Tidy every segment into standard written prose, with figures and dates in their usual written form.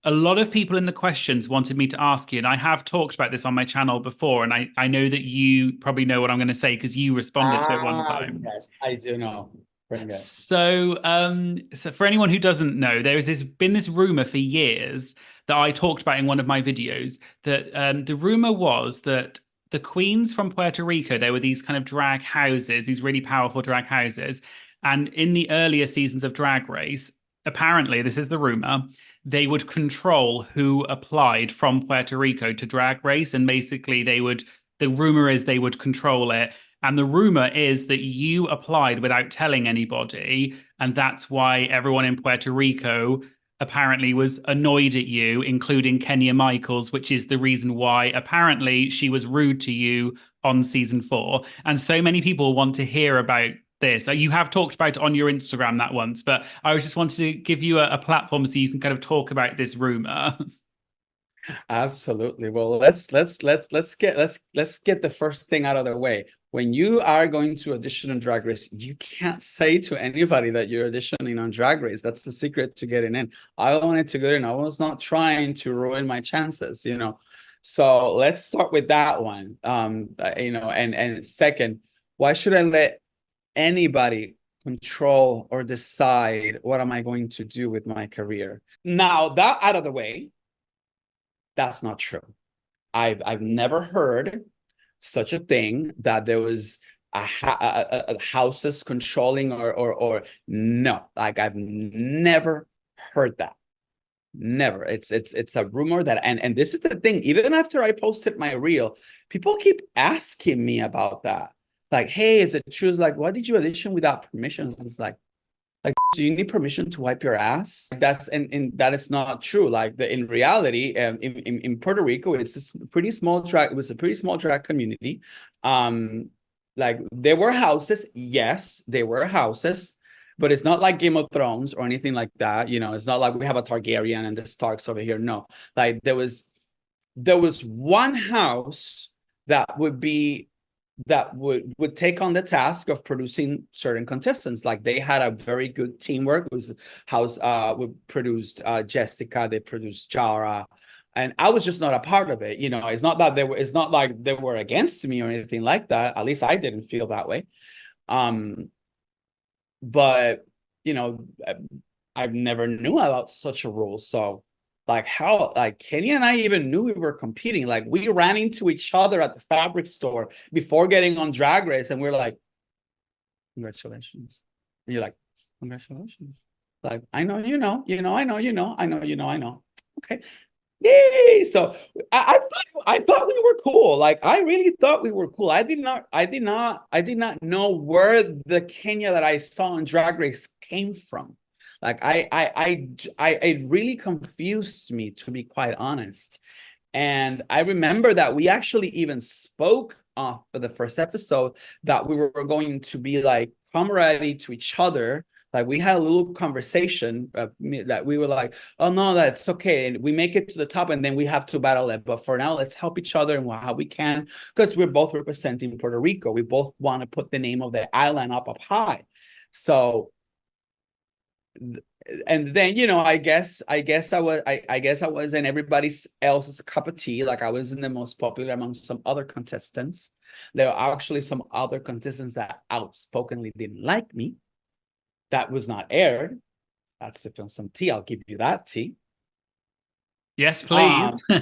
a lot of people in the questions wanted me to ask you, and I have talked about this on my channel before, and I know that you probably know what I'm going to say because you responded to it one time. Yes, I do know. Bring it. So for anyone who doesn't know, there has been this rumor for years that I talked about in one of my videos that the rumor was that the queens from Puerto Rico, there were these kind of drag houses, these really powerful drag houses, and in the earlier seasons of Drag Race, apparently this is the rumor, they would control who applied from Puerto Rico to Drag Race, and basically the rumor is they would control it. And the rumor is that you applied without telling anybody. And that's why everyone in Puerto Rico apparently was annoyed at you, including Kenya Michaels, which is the reason why apparently she was rude to you on season 4. And so many people want to hear about this. You have talked about it on your Instagram that once, but I just wanted to give you a platform so you can kind of talk about this rumor. Absolutely. Well, let's get the first thing out of the way. When you are going to audition on Drag Race, you can't say to anybody that you're auditioning on Drag Race. That's the secret to getting in. I wanted to get in. I was not trying to ruin my chances, you know. So let's start with that one. And second, why should I let anybody control or decide what am I going to do with my career? Now, that out of the way, that's not true. I've never heard such a thing that there was a houses controlling or no, like I've never heard that. Never. It's a rumor that and this is the thing. Even after I posted my reel, people keep asking me about that. Like, hey, is it true? It's like, why did you audition without permissions? It's like, do you need permission to wipe your ass? That's and that is not true. Like in reality, in Puerto Rico, it's a pretty small drag. It was a pretty small drag community. Like there were houses, yes, there were houses, but it's not like Game of Thrones or anything like that. You know, it's not like we have a Targaryen and the Starks over here. No, like there was one house that would take on the task of producing certain contestants. Like they had a very good teamwork. It was house we produced Jessica, they produced Jara, and I was just not a part of it. You know, it's not like they were against me or anything like that. At least I didn't feel that way. Um, but you know, I've never knew about such a rule. So like how like Kenya and I even knew we were competing. Like we ran into each other at the fabric store before getting on Drag Race, and we're like, congratulations. And you're like, congratulations. Like, I know I know I know. Okay. Yay! So I thought we were cool. Like I really thought we were cool. I did not know where the Kenya that I saw on Drag Race came from. Like it really confused me, to be quite honest. And I remember that we actually even spoke for the first episode that we were going to be like camaraderie to each other. Like we had a little conversation that we were like, oh no, that's okay. And we make it to the top and then we have to battle it. But for now, let's help each other and how we can, because we're both representing Puerto Rico. We both want to put the name of the island up high. So and then I guess I was in everybody else's cup of tea. Like I wasn't the most popular among some other contestants. There are actually some other contestants that outspokenly didn't like me. That was not aired. That's sipping some tea. I'll give you that tea. Yes, Um, please.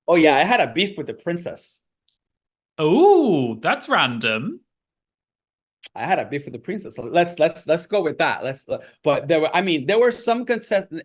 oh yeah, I had a beef with the princess. Oh, that's random. I had a beef with the princess. So let's go with that. But there were some contestants,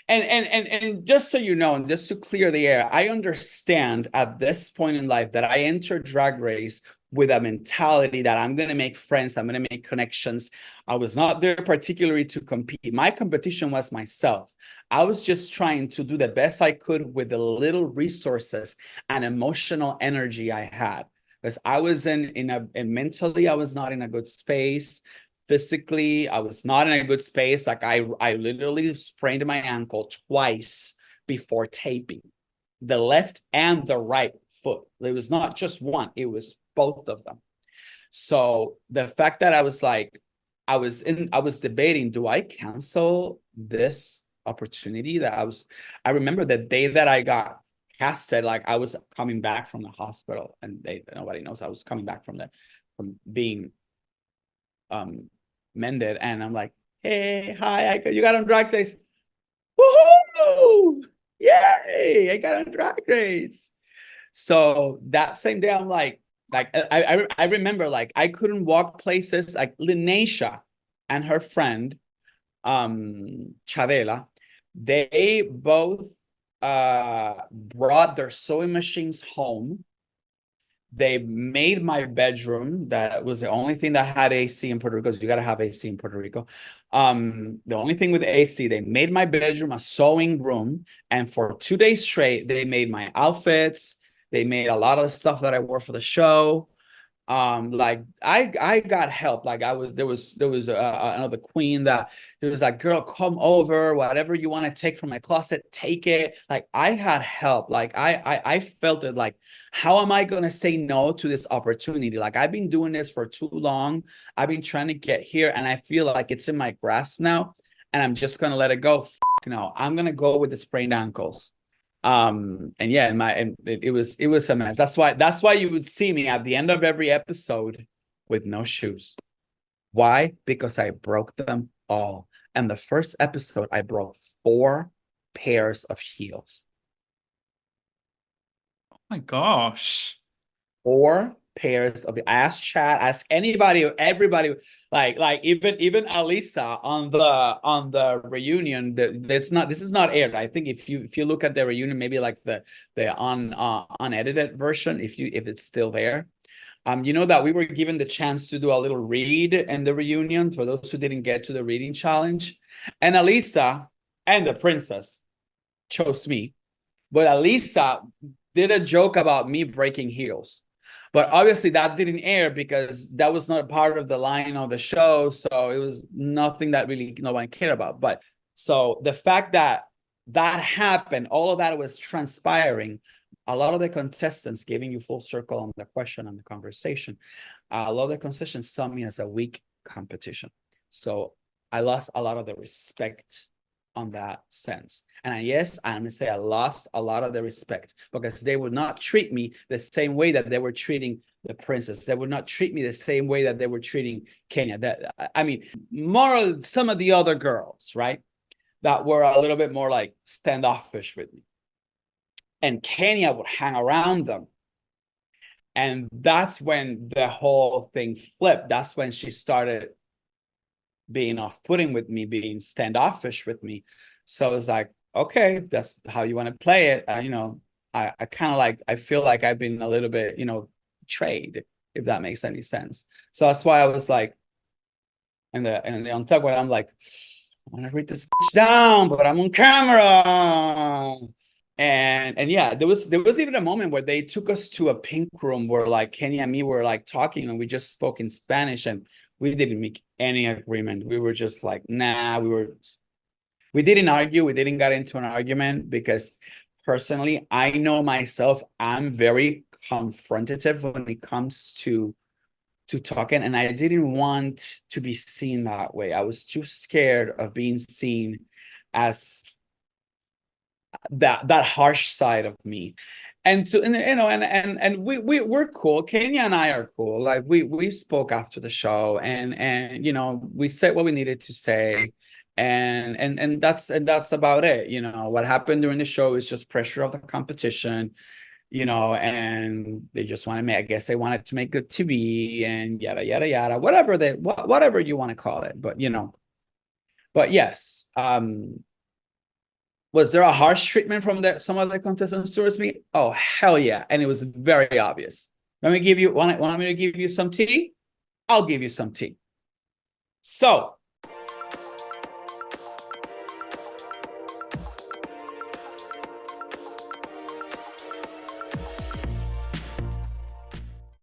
and just so you know, and just to clear the air, I understand at this point in life that I entered Drag Race with a mentality that I'm gonna make friends, I'm gonna make connections. I was not there particularly to compete. My competition was myself. I was just trying to do the best I could with the little resources and emotional energy I had, because I was and mentally I was not in a good space. Physically, I was not in a good space. Like I literally sprained my ankle twice before taping, the left and the right foot. It was not just one, it was both of them. So the fact that I was debating, do I cancel this opportunity that I remember the day that I got casted, like I was coming back from the hospital, and nobody knows I was coming back from being mended, and I'm like, hey, hi, you got on Drag Race. Woohoo! Yay! I got on Drag Race. So that same day, I'm like I remember, like, I couldn't walk places. Like Linnea and her friend Chavela, they both brought their sewing machines home. They made my bedroom, that was the only thing that had AC in Puerto Rico, because you got to have AC in Puerto Rico. The only thing with AC, they made my bedroom a sewing room. And for 2 days straight, they made my outfits. They made a lot of the stuff that I wore for the show. Like I got help. Like there was another queen that it was like, girl, come over, whatever you want to take from my closet, take it. Like I had help. Like I felt it, like, how am I gonna say no to this opportunity? Like I've been doing this for too long. I've been trying to get here, and I feel like it's in my grasp now, and I'm just gonna let it go. No, I'm gonna go with the sprained ankles. And yeah, it was a mess. That's why you would see me at the end of every episode with no shoes. Why? Because I broke them all. And the first episode, I broke 4 pairs of heels. Oh my gosh. 4 pairs of, ask chat, ask anybody, everybody, like even Alisa on the reunion. This is not aired. I think if you look at the reunion, maybe like the unedited version, if it's still there. You know that we were given the chance to do a little read in the reunion for those who didn't get to the reading challenge, and Alisa and the princess chose me, but Alisa did a joke about me breaking heels. But obviously that didn't air because that was not a part of the line of the show. So it was nothing that really no one cared about. But so the fact that that happened, all of that was transpiring. A lot of the contestants, giving you full circle on the question and the conversation, a lot of the contestants saw me as a weak competition. So I lost a lot of the respect on that sense. And yes, I'm gonna say I lost a lot of the respect because they would not treat me the same way that they were treating the princess. They would not treat me the same way that they were treating Kenya. That, I mean, more some of the other girls, right, that were a little bit more like standoffish with me. And Kenya would hang around them. And that's when the whole thing flipped. That's when she started being off-putting with me, being standoffish with me. So it's like, okay, if that's how you want to play it, I kind of like, I feel like I've been a little bit, betrayed, if that makes any sense. So that's why I was like, and the Untucked, where I'm like, I want to read this bitch down, but I'm on camera. And yeah, there was even a moment where they took us to a pink room where like Kenya and me were like talking, and we just spoke in Spanish, and we didn't make any agreement. We were just like, nah, we didn't argue. We didn't get into an argument because personally, I know myself, I'm very confrontative when it comes to talking, and I didn't want to be seen that way. I was too scared of being seen as that harsh side of me. And we're cool. Kenya and I are cool. Like we spoke after the show, and we said what we needed to say, and that's about it. What happened during the show is just pressure of the competition, and they just want to make, I guess they wanted to make good TV and yada yada yada, whatever you want to call it. But yes, was there a harsh treatment from some of the contestants towards me? Oh, hell yeah. And it was very obvious. Want me to give you some tea? I'll give you some tea. So